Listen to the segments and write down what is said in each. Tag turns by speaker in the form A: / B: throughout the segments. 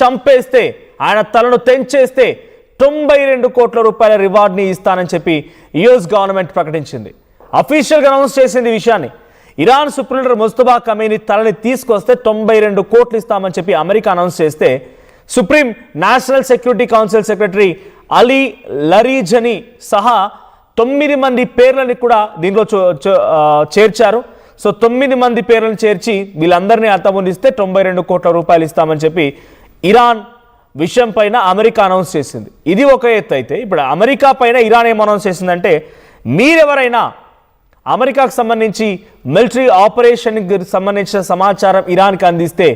A: చంపేస్తే, ఆయన తలను తెంచేస్తే 92 కోట్ల రూపాయల రివార్డ్ని ఇస్తానని చెప్పి యుఎస్ గవర్నమెంట్ ప్రకటించింది. అఫీషియల్గా అనౌన్స్ చేసింది ఈ విషయాన్ని. Iran supreme leader Mustafa Khamenei తలని తీసుకొస్తే 92 కోట్లు ఇస్తామని చెప్పి అమెరికా అనౌన్స్ చేస్తే, supreme national security council secretary Ali Larijani సహా 9 మంది పేర్లని కూడా దీనిలో చేర్చారు. సో 9 మంది పేర్లను చేర్చి వీళ్ళందరినీ అంతమొందిస్తే 92 కోట్ల రూపాయలు ఇస్తామని చెప్పి ఇరాన్ విషయం పైన అమెరికా అనౌన్స్ చేసింది. ఇది ఒక ఎత్తు అయితే, ఇప్పుడు అమెరికా పైన ఇరాన్ ఏం అనౌన్స్ చేసిందంటే, మీరెవరైనా అమెరికాకు సంబంధించి మిలిటరీ ఆపరేషన్కి సంబంధించిన సమాచారం ఇరాన్కి అందిస్తే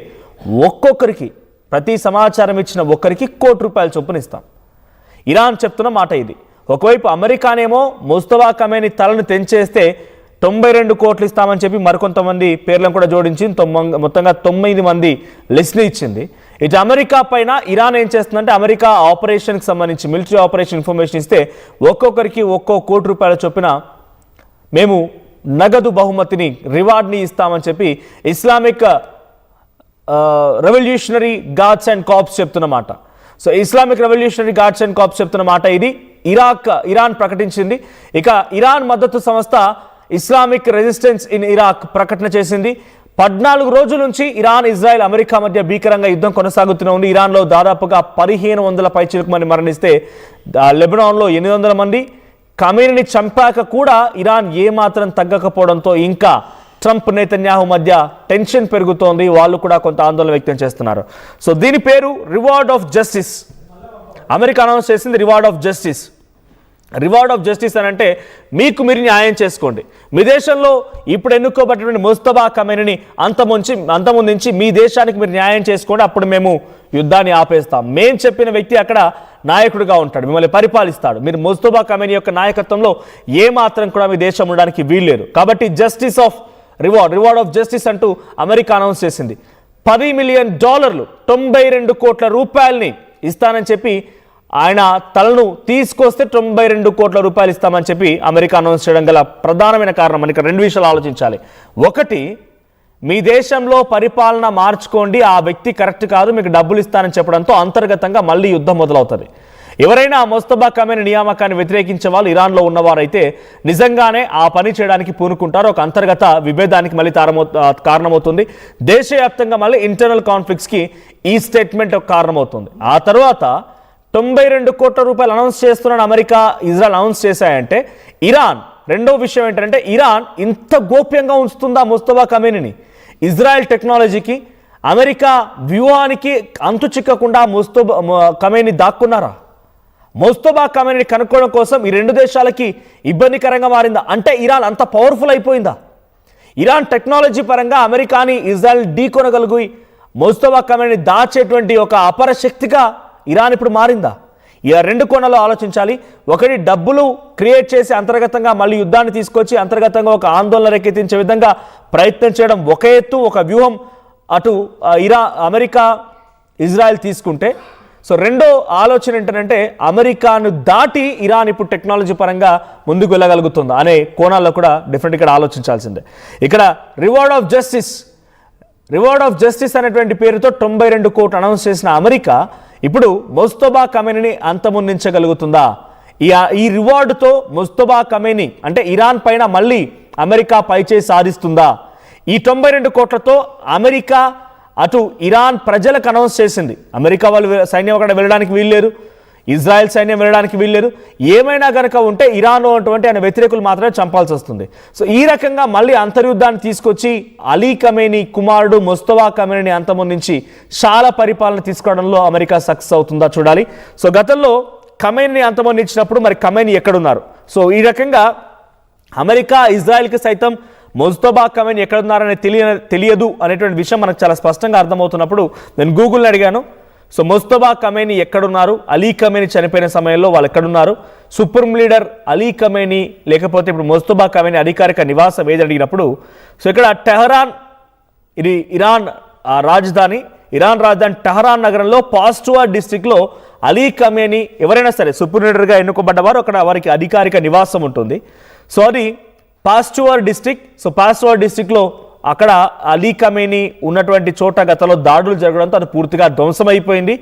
A: ఒక్కొక్కరికి, ప్రతి సమాచారం ఇచ్చిన ఒక్కరికి ₹1 చొప్పున ఇస్తాం. ఇరాన్ చెప్తున్న మాట ఇది. ఒకవైపు అమెరికానేమో ముస్తఫా కమేనీ తలను తెంచేస్తే 92 కోట్లు ఇస్తామని చెప్పి మరికొంతమంది పేర్లను కూడా జోడించి మొత్తంగా 9 మంది లిస్ట్ని ఇచ్చింది. ఇటు అమెరికా పైన ఇరాన్ ఏం చేస్తుందంటే, అమెరికా ఆపరేషన్కి సంబంధించి మిలిటరీ ఆపరేషన్ ఇన్ఫర్మేషన్ ఇస్తే ఒక్కొక్కరికి ₹1 చొప్పున మేము నగదు బహుమతిని, రివార్డ్ని ఇస్తామని చెప్పి Islamic revolutionary guards and corps చెప్తున్నమాట. So Islamic revolutionary guards and corps చెప్తున్న మాట ఇది. ఇరాన్ ప్రకటించింది. ఇక ఇరాన్ మద్దతు సంస్థ ఇస్లామిక్ రెసిస్టెన్స్ ఇన్ ఇరాక్ ప్రకటన చేసింది. 14 రోజుల నుంచి ఇరాన్, ఇజ్రాయెల్, అమెరికా మధ్య భీకరంగా యుద్ధం కొనసాగుతూనే ఉంది. ఇరాన్లో దాదాపుగా 1500 పైచిలకు మంది మరణిస్తే, లెబనాన్లో 800 మంది. కమేనీని చంపాక కూడా ఇరాన్ ఏమాత్రం తగ్గకపోవడంతో ఇంకా ట్రంప్, నెతన్యాహు మధ్య టెన్షన్ పెరుగుతోంది. వాళ్ళు కూడా కొంత ఆందోళన వ్యక్తం చేస్తున్నారు. సో దీని పేరు reward of justice. America announce చేసింది reward of justice. Reward of justice అని అంటే, మీకు మీరు న్యాయం చేసుకోండి. మీ దేశంలో ఇప్పుడు ఎన్నుకోబడినటువంటి ముస్తఫా కమేనీని అంతమొందించి మీ దేశానికి మీరు న్యాయం చేసుకోండి, అప్పుడు మేము యుద్ధాన్ని ఆపేస్తాం. మేము చెప్పిన వ్యక్తి అక్కడ నాయకుడిగా ఉంటాడు, మిమ్మల్ని పరిపాలిస్తాడు. మీరు ముస్తఫా కమేనీ యొక్క నాయకత్వంలో ఏమాత్రం కూడా మీ దేశం ఉండడానికి వీల్లేదు. కాబట్టి justice of reward of justice అంటూ అమెరికా అనౌన్స్ చేసింది. $10 మిలియన్, 92 కోట్ల రూపాయలని ఇస్తానని చెప్పి, ఆయన తలను తీసుకొస్తే 92 కోట్ల రూపాయలు ఇస్తామని చెప్పి అమెరికా అనౌన్స్ చేయడం గల ప్రధానమైన కారణం. మనకి 2 విషయాలు ఆలోచించాలి. ఒకటి, మీ దేశంలో పరిపాలన మార్చుకోండి, ఆ వ్యక్తి కరెక్ట్ కాదు, మీకు డబ్బులు ఇస్తానని చెప్పడంతో అంతర్గతంగా మళ్ళీ యుద్ధం మొదలవుతుంది. ఎవరైనా ముస్తఫా కమేనీ నియామకాన్ని వ్యతిరేకించే వాళ్ళు ఇరాన్లో ఉన్నవారైతే నిజంగానే ఆ పని చేయడానికి పూనుకుంటారు. ఒక అంతర్గత విభేదానికి మళ్ళీ కారణమవుతుంది. దేశవ్యాప్తంగా మళ్ళీ ఇంటర్నల్ కాన్ఫ్లిక్ట్స్కి ఈ స్టేట్మెంట్ ఒక కారణమవుతుంది. ఆ తర్వాత 92 కోట్ల రూపాయలు అనౌన్స్ చేస్తున్నాను అమెరికా, ఇజ్రాయెల్ అనౌన్స్ చేశాయంటే, ఇరాన్ రెండో విషయం ఏంటంటే, ఇరాన్ ఇంత గోప్యంగా ఉంచుతుందా ముస్తఫా కమేనీని? ఇజ్రాయెల్ టెక్నాలజీకి, అమెరికా వ్యూహానికి అంతు చిక్కకుండా ముస్తఫా కమేనీ దాక్కున్నారా? ముస్తఫా కమేనీని కనుక్కోవడం కోసం ఈ 2 దేశాలకి ఇబ్బందికరంగా మారిందా? అంటే ఇరాన్ అంత పవర్ఫుల్ అయిపోయిందా? ఇరాన్ టెక్నాలజీ పరంగా అమెరికాని, ఇజ్రాయెల్ ఢీకొనగలిగి ముస్తఫా కమేనీని దాచేటువంటి ఒక అపర శక్తిగా ఇరాన్ ఇప్పుడు మారిందా? ఇలా 2 కోణాలు ఆలోచించాలి. ఒకటి, డబ్బులు క్రియేట్ చేసి అంతర్గతంగా మళ్ళీ యుద్ధాన్ని తీసుకొచ్చి అంతర్గతంగా ఒక ఆందోళన రేకెత్తించే విధంగా ప్రయత్నం చేయడం ఒక ఎత్తు, ఒక వ్యూహం అటు అమెరికా, ఇజ్రాయెల్ తీసుకుంటే. సో రెండో ఆలోచన ఏంటంటే, అమెరికాను దాటి ఇరాన్ ఇప్పుడు టెక్నాలజీ పరంగా ముందుకు వెళ్ళగలుగుతుందా అనే కోణాల్లో కూడా డిఫరెంట్ ఇక్కడ ఆలోచించాల్సిందే. ఇక్కడ రివార్డ్ ఆఫ్ జస్టిస్ అనేటువంటి పేరుతో 92 కోట్లు అనౌన్స్ చేసిన అమెరికా ఇప్పుడు ముస్తఫా కమేనీని అంతమొందించగలుగుతుందా? ఈ రివార్డుతో ముస్తఫా కమేనీ అంటే ఇరాన్ పైన మళ్ళీ అమెరికా పైచేయి సాధిస్తుందా? ఈ 92 కోట్లతో అమెరికా అటు ఇరాన్ ప్రజలకు అనౌన్స్ చేసింది, అమెరికా వాళ్ళు సైన్యం అక్కడ వెళ్ళడానికి వీల్లేదు, ఇజ్రాయెల్ సైన్యం వెళ్ళడానికి వీల్లేదు, ఏమైనా కనుక ఉంటే ఇరాన్ అటువంటి ఆయన వ్యతిరేకులు మాత్రమే చంపాల్సి వస్తుంది. సో ఈ రకంగా మళ్ళీ అంతర్యుద్ధాన్ని తీసుకొచ్చి అలీ కమేనీ కుమారుడు ముస్తఫా కమేనీని అంతమొందించి చాలా పరిపాలన తీసుకోవడంలో అమెరికా సక్సెస్ అవుతుందా చూడాలి. సో గతంలో కమేనీని అంతమొందించినప్పుడు మరి కమేనీ ఎక్కడున్నారు? సో ఈ రకంగా అమెరికా, ఇజ్రాయెల్కి సైతం ముస్తఫా కమేనీ ఎక్కడున్నారని తెలియదు అనేటువంటి విషయం మనకు చాలా స్పష్టంగా అర్థమవుతున్నప్పుడు నేను గూగుల్ని అడిగాను. సో ముస్తఫా కమేనీ ఎక్కడున్నారు, అలీ కమేనీ చనిపోయిన సమయంలో వాళ్ళు ఎక్కడున్నారు, సుప్రీం లీడర్ అలీ కమేనీ లేకపోతే ఇప్పుడు ముస్తఫా కమేనీ అధికారిక నివాసం ఏది అడిగినప్పుడు, సో ఇక్కడ టెహరాన్, ఇది ఇరాన్ రాజధాని టెహరాన్ నగరంలో పాస్టువర్ డిస్ట్రిక్ట్లో అలీ కమేనీ ఎవరైనా సరే సుప్రీం లీడర్గా ఎన్నుకోబడ్డవారు అక్కడ వారికి అధికారిక నివాసం ఉంటుంది. సో అది పాస్టువర్ డిస్ట్రిక్ట్. సో పాస్టువర్ డిస్ట్రిక్ట్లో అక్కడ అలీ ఖమేనీ ఉన్నటువంటి చోట గతంలో దాడులు జరగడంతో అది పూర్తిగా ధ్వంసమైపోయింది.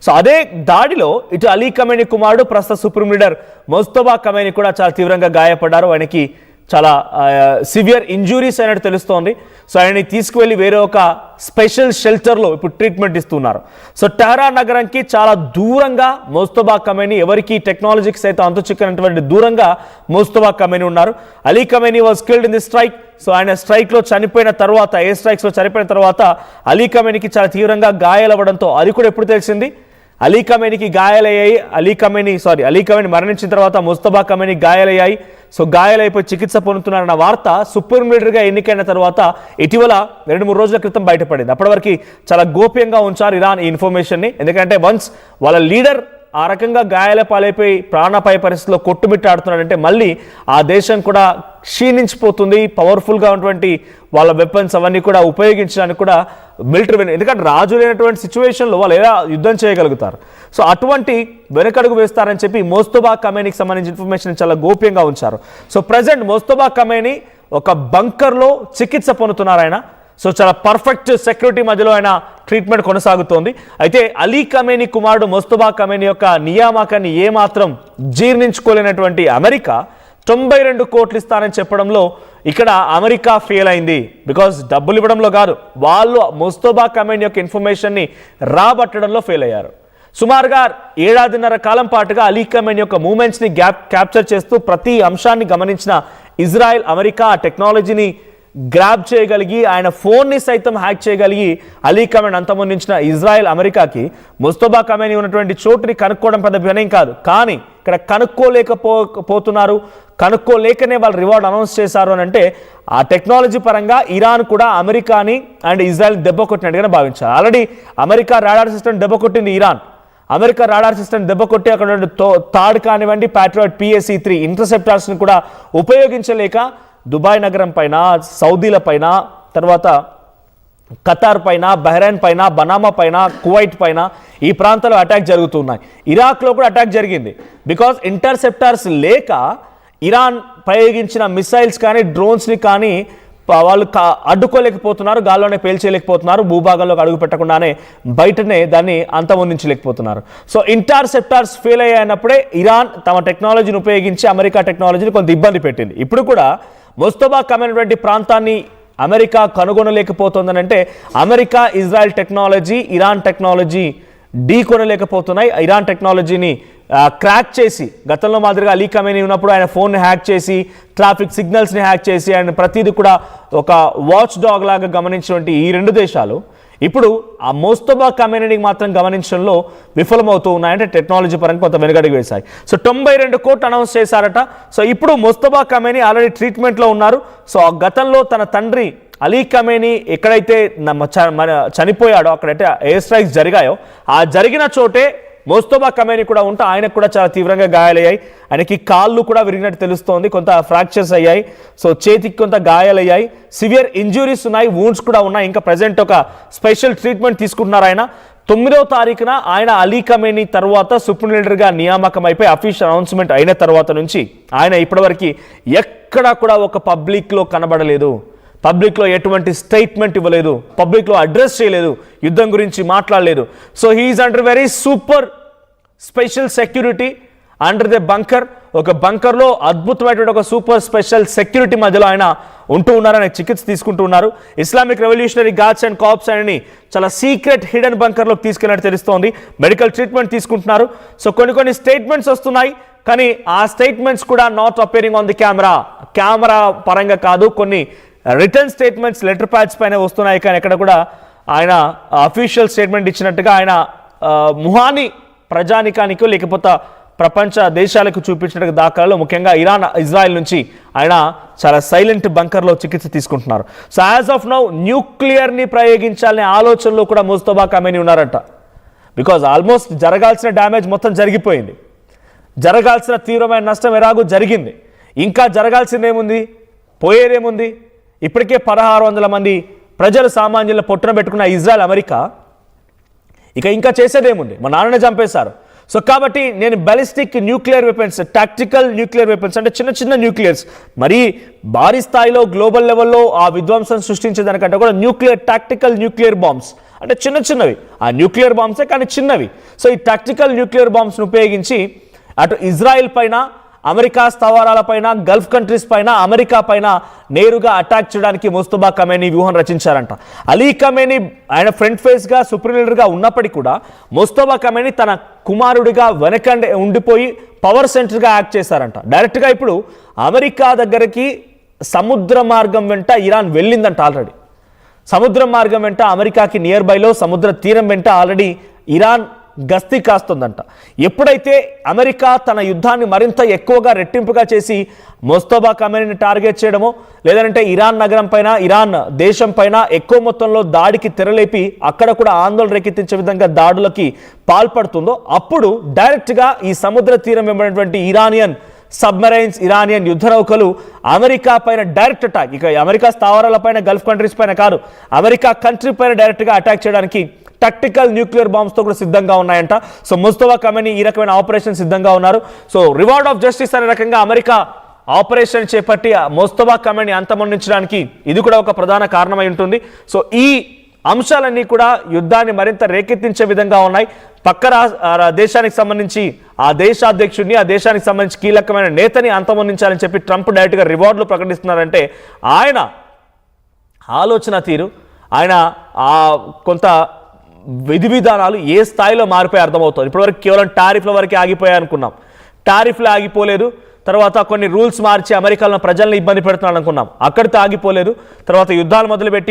A: సో అదే దాడిలో ఇటు అలీ ఖమేనీ కుమారుడు ప్రస్తుత సుప్రీం లీడర్ ముజ్తబా ఖమేనీ కూడా చాలా తీవ్రంగా గాయపడ్డారు. ఆయనకి చాలా సివియర్ ఇంజురీస్ అయినట్టు తెలుస్తోంది. సో ఆయన్ని తీసుకువెళ్ళి వేరే ఒక స్పెషల్ షెల్టర్లో ఇప్పుడు ట్రీట్మెంట్ ఇస్తున్నారు. సో టెహరాన్ నగరానికి చాలా దూరంగా ముజ్తబా ఖమేనీ, ఎవరికి టెక్నాలజీకి సైతం అంతు చిక్కనటువంటి దూరంగా ముజ్తబా ఖమేనీ ఉన్నారు. Ali Khamenei was killed in the strike. So ఆయన స్ట్రైక్లో చనిపోయిన తర్వాత, ఎయిర్ స్ట్రైక్స్లో చనిపోయిన తర్వాత అలీ ఖమేనీకి చాలా తీవ్రంగా గాయాలవ్వడంతో అది కూడా ఎప్పుడు తెలిసింది, అలీ ఖమేనీకి గాయాలయ్యాయి. అలీ ఖమేనీ మరణించిన తర్వాత ముజ్తబా ఖమేనీ గాయాలయ్యాయి. సో గాయాలైపోయి చికిత్స పొందుతున్నారన్న వార్త సుప్రీం లీడర్గా ఎన్నికైన తర్వాత ఇటీవల 2-3 రోజుల క్రితం బయటపడింది. అప్పటి వరకు చాలా గోప్యంగా ఉంచారు ఇరాన్ ఈ ఇన్ఫర్మేషన్ని. ఎందుకంటే వన్స్ వాళ్ళ లీడర్ ఆ రకంగా గాయాల పాలైపోయి ప్రాణాపాయ పరిస్థితిలో కొట్టుమిట్టాడుతున్నాడంటే మళ్ళీ ఆ దేశం కూడా క్షీణించిపోతుంది. పవర్ఫుల్గా ఉన్నటువంటి వాళ్ళ వెపన్స్ అవన్నీ కూడా ఉపయోగించడానికి కూడా మిలిటరీ, ఎందుకంటే రాజు లేనటువంటి సిచ్యువేషన్లో వాళ్ళు ఎలా యుద్ధం చేయగలుగుతారు. సో అటువంటి వెనకడుగు వేస్తారని చెప్పి ముజ్తబా ఖమేనీకి సంబంధించిన ఇన్ఫర్మేషన్ చాలా గోప్యంగా ఉంచారు. సో ప్రజెంట్ ముజ్తబా ఖమేనీ ఒక బంకర్లో చికిత్స పొందుతున్నారు ఆయన. సో చాలా పర్ఫెక్ట్ సెక్యూరిటీ మధ్యలో ఆయన ట్రీట్మెంట్ కొనసాగుతోంది. అయితే అలీ ఖమేనీ కుమారుడు ముజ్తబా ఖమేనీ యొక్క నియామకాన్ని ఏమాత్రం జీర్ణించుకోలేనటువంటి అమెరికా 92 కోట్లు ఇస్తానని చెప్పడంలో ఇక్కడ అమెరికా ఫెయిల్ అయింది. బికాజ్ డబ్బులు ఇవ్వడంలో కాదు, వాళ్ళు ముజ్తబా ఖమేనీ యొక్క ఇన్ఫర్మేషన్ని రాబట్టడంలో ఫెయిల్ అయ్యారు. సుమారుగా 7.5 కాలం పాటుగా అలీ ఖమేనీ యొక్క మూమెంట్స్ని క్యాప్చర్ చేస్తూ ప్రతి అంశాన్ని గమనించిన ఇజ్రాయెల్, అమెరికా ఆ టెక్నాలజీని గ్రాబ్ చేయగలిగి ఆయన ఫోన్ని సైతం హ్యాక్ చేయగలిగి అలీ ఖమేనీ అంతమొందించిన ఇజ్రాయెల్, అమెరికాకి ముజ్తబా ఖమేనీ ఉన్నటువంటి చోటుని కనుక్కోవడం పెద్ద వినయం కాదు. కానీ ఇక్కడ కనుక్కోలేకపోతున్నారు. కనుక్కోలేకనే వాళ్ళు రివార్డ్ అనౌన్స్ చేశారు అని అంటే ఆ టెక్నాలజీ పరంగా ఇరాన్ కూడా అమెరికాని అండ్ ఇజ్రాయెల్ దెబ్బ కొట్టినట్టుగానే భావించారు. ఆల్రెడీ అమెరికా రాడార్ సిస్టమ్ దెబ్బ కొట్టింది ఇరాన్. అమెరికా రాడార్ సిస్టమ్ దెబ్బ కొట్టి అక్కడ థాడ్ కానివ్వండి, ప్యాట్రియాట్ PSE-3 ఇంటర్సెప్టార్స్ని కూడా ఉపయోగించలేక దుబాయ్ నగరం పైన, సౌదీల పైన, తర్వాత ఖతార్ పైన, బహ్రెయిన్ పైన, బనామా పైన, కువైట్ పైన ఈ ప్రాంతాల్లో అటాక్ జరుగుతున్నాయి. ఇరాక్లో కూడా అటాక్ జరిగింది. బికాజ్ ఇంటర్సెప్టార్స్ లేక ఇరాన్ ప్రయోగించిన మిసైల్స్ కానీ, డ్రోన్స్ని కానీ వాళ్ళు అడ్డుకోలేకపోతున్నారు, గాల్లోనే పేల్చేయలేకపోతున్నారు, భూభాగంలోకి అడుగు పెట్టకుండానే బయటనే దాన్ని అంతమొందించలేకపోతున్నారు. సో ఇంటర్సెప్టార్స్ ఫెయిల్ అయ్యినప్పుడే ఇరాన్ తమ టెక్నాలజీని ఉపయోగించి అమెరికా టెక్నాలజీని కొంత ఇబ్బంది పెట్టింది. ఇప్పుడు కూడా ముజ్తబా ఖమేనీ ప్రాంతాన్ని అమెరికా కనుగొనలేకపోతుందని అంటే America, Israel technology, Iran technology ఢీ కొనలేకపోతున్నాయి. ఇరాన్ టెక్నాలజీని క్రాక్ చేసి, గతంలో మాదిరిగా అలీ ఖమేనీ ఉన్నప్పుడు ఆయన ఫోన్ని హ్యాక్ చేసి, ట్రాఫిక్ సిగ్నల్స్ని హ్యాక్ చేసి, ఆయన ప్రతిదీ కూడా ఒక వాచ్ డాగ్ లాగా గమనించినటువంటి ఈ 2 దేశాలు ఇప్పుడు ఆ ముజ్తబా ఖమేనీని మాత్రం గమనించడంలో విఫలమవుతూ ఉన్నాయంటే టెక్నాలజీ పరంగా కొంత వెనుగడుగు వేశాయి. సో 92 కోట్లు అనౌన్స్ చేశారట. సో ఇప్పుడు ముజ్తబా ఖమేనీ ఆల్రెడీ ట్రీట్మెంట్లో ఉన్నారు. సో గతంలో తన తండ్రి అలీ ఖమేనీ ఎక్కడైతే చనిపోయాడో, అక్కడైతే ఎయిర్ స్ట్రైక్స్ జరిగాయో ఆ జరిగిన చోటే ముజ్తబా ఖమేనీ కూడా ఉంటే ఆయనకు కూడా చాలా తీవ్రంగా గాయాలయ్యాయి. ఆయనకి కాళ్ళు కూడా విరిగినట్టు తెలుస్తోంది, కొంత ఫ్రాక్చర్స్ అయ్యాయి. సో చేతికి కొంత గాయాలయ్యాయి, సివియర్ ఇంజురీస్ ఉన్నాయి, వూండ్స్ కూడా ఉన్నాయి. ఇంకా ప్రజెంట్ ఒక స్పెషల్ ట్రీట్మెంట్ తీసుకుంటున్నారు ఆయన. 9వ తారీఖున ఆయన అలీ ఖమేనీ తర్వాత సుప్రీం లీడర్గా నియామకం అయిపోయి అఫీషియల్ అనౌన్స్మెంట్ అయిన తర్వాత నుంచి ఆయన ఇప్పటివరకు ఎక్కడా కూడా ఒక పబ్లిక్లో కనబడలేదు, పబ్లిక్లో ఎటువంటి స్టేట్మెంట్ ఇవ్వలేదు, పబ్లిక్లో అడ్రస్ చేయలేదు, యుద్ధం గురించి మాట్లాడలేదు. So he's under very super special security under the bunker. ఒక బంకర్లో అద్భుతమైనటువంటి ఒక సూపర్ స్పెషల్ సెక్యూరిటీ మధ్యలో ఆయన ఉంటూ ఉన్నారు, ఆయన చికిత్స తీసుకుంటూ ఉన్నారు. Islamic revolutionary guards and corps ఆయనని చాలా సీక్రెట్ హిడెన్ బంకర్లోకి తీసుకెళ్ళినట్టు తెలుస్తోంది. మెడికల్ ట్రీట్మెంట్ తీసుకుంటున్నారు. సో కొన్ని స్టేట్మెంట్స్ వస్తున్నాయి, కానీ ఆ స్టేట్మెంట్స్ కూడా not appearing on the camera పరంగా కాదు, కొన్ని రిటర్న్ స్టేట్మెంట్స్ లెటర్ ప్యాడ్స్ పైన వస్తున్నాయి. కానీ ఎక్కడ కూడా ఆయన అఫీషియల్ స్టేట్మెంట్ ఇచ్చినట్టుగా ఆయన ముహాని ప్రజానికానికి లేకపోతే ప్రపంచ దేశాలకు చూపించినట్టుగా దాఖలాలు, ముఖ్యంగా ఇరాన్, ఇజ్రాయెల్ నుంచి ఆయన చాలా సైలెంట్ బంకర్లో చికిత్స తీసుకుంటున్నారు. సో యాజ్ ఆఫ్ నౌ న్యూక్లియర్ని ప్రయోగించాలనే ఆలోచనలో కూడా ముజ్తబా ఖమేనీ ఉన్నారట. బికాజ్ ఆల్మోస్ట్ జరగాల్సిన డ్యామేజ్ మొత్తం జరిగిపోయింది, జరగాల్సిన తీవ్రమైన నష్టం ఎలాగూ జరిగింది. ఇంకా జరగాల్సిందేముంది, పోయేదేముంది? ఇప్పటికే 1600 మంది ప్రజలు సామాన్యుల పొట్టున పెట్టుకున్న ఇజ్రాయెల్, అమెరికా ఇంకా చేసేదేముంది? మా నాన్ననే చంపేశారు. సో కాబట్టి నేను ballistic nuclear weapons, tactical nuclear weapons అంటే చిన్న చిన్న న్యూక్లియర్స్, మరీ భారీ స్థాయిలో గ్లోబల్ లెవెల్లో ఆ విధ్వంసం సృష్టించేదానికంటే కూడా టాక్టికల్ న్యూక్లియర్ బాంబ్స్ అంటే చిన్న చిన్నవి, ఆ న్యూక్లియర్ బాంబ్సే కానీ చిన్నవి. సో ఈ టాక్టికల్ న్యూక్లియర్ బాంబ్స్ను ఉపయోగించి అటు ఇజ్రాయిల్ పైన, అమెరికా స్థావరాలపైన, గల్ఫ్ కంట్రీస్ పైన, అమెరికా పైన నేరుగా అటాక్ చేయడానికి ముస్తఫా ఖమేనీ వ్యూహం రచించారంట. అలీ ఖమేనీ ఆయన ఫ్రంట్ ఫేస్గా సుప్రీం లీడర్గా ఉన్నప్పటికీ కూడా ముస్తఫా ఖమేనీ తన కుమారుడిగా వెనకండి ఉండిపోయి పవర్ సెంటర్గా యాక్ట్ చేశారంట. డైరెక్ట్గా ఇప్పుడు అమెరికా దగ్గరికి సముద్ర మార్గం వెంట ఇరాన్ వెళ్ళిందంట. ఆల్రెడీ సముద్ర మార్గం వెంట అమెరికాకి నియర్ బైలో సముద్ర తీరం వెంట ఆల్రెడీ ఇరాన్ గస్తీ కాస్తుందంట. ఎప్పుడైతే అమెరికా తన యుద్ధాన్ని మరింత ఎక్కువగా రెట్టింపుగా చేసి ముస్తఫా ఖమేనీని టార్గెట్ చేయడమో, లేదంటే ఇరాన్ నగరం పైన, ఇరాన్ దేశం పైన ఎక్కువ మొత్తంలో దాడికి తెరలేపి అక్కడ కూడా ఆందోళన రేకెత్తించే విధంగా దాడులకి పాల్పడుతుందో, అప్పుడు డైరెక్ట్గా ఈ సముద్ర తీరం వెంబడినటువంటి ఇరానియన్ సబ్మెరైన్స్, ఇరానియన్ యుద్ధ నౌకలు అమెరికా పైన డైరెక్ట్ అటాక్, ఇక అమెరికా స్థావరాల పైన, గల్ఫ్ కంట్రీస్ పైన కాదు, అమెరికా కంట్రీ పైన డైరెక్ట్గా అటాక్ చేయడానికి టాక్టికల్ న్యూక్లియర్ బాంబ్స్తో కూడా సిద్ధంగా ఉన్నాయంట. సో ముస్తఫా ఖమేనీ ఈ రకమైన ఆపరేషన్ సిద్ధంగా ఉన్నారు. సో రివార్డ్ ఆఫ్ జస్టిస్ అనే రకంగా అమెరికా ఆపరేషన్ చేపట్టి ముస్తఫా ఖమేనీ అంతమొందించడానికి ఇది కూడా ఒక ప్రధాన కారణమై ఉంటుంది. సో ఈ అంశాలన్నీ కూడా యుద్ధాన్ని మరింత రేకెత్తించే విధంగా ఉన్నాయి. పక్క దేశానికి సంబంధించి ఆ దేశ అధ్యక్షుడిని, ఆ దేశానికి సంబంధించి కీలకమైన నేతని అంతమొందించాలని చెప్పి ట్రంప్ డైరెక్ట్గా రివార్డులు ప్రకటిస్తున్నారంటే ఆయన ఆలోచన తీరు, ఆయన కొంత విధి విధానాలు ఏ స్థాయిలో మారిపోయి అర్థమవుతుంది. ఇప్పటివరకు కేవలం టారిఫ్ల వరకే ఆగిపోయాయి అనుకున్నాం, టారిఫ్లు ఆగిపోలేదు. తర్వాత కొన్ని రూల్స్ మార్చి అమెరికాలో ప్రజల్ని ఇబ్బంది పెడుతున్నాడు అనుకున్నాం, అక్కడితో ఆగిపోలేదు. తర్వాత యుద్ధాలు మొదలుపెట్టి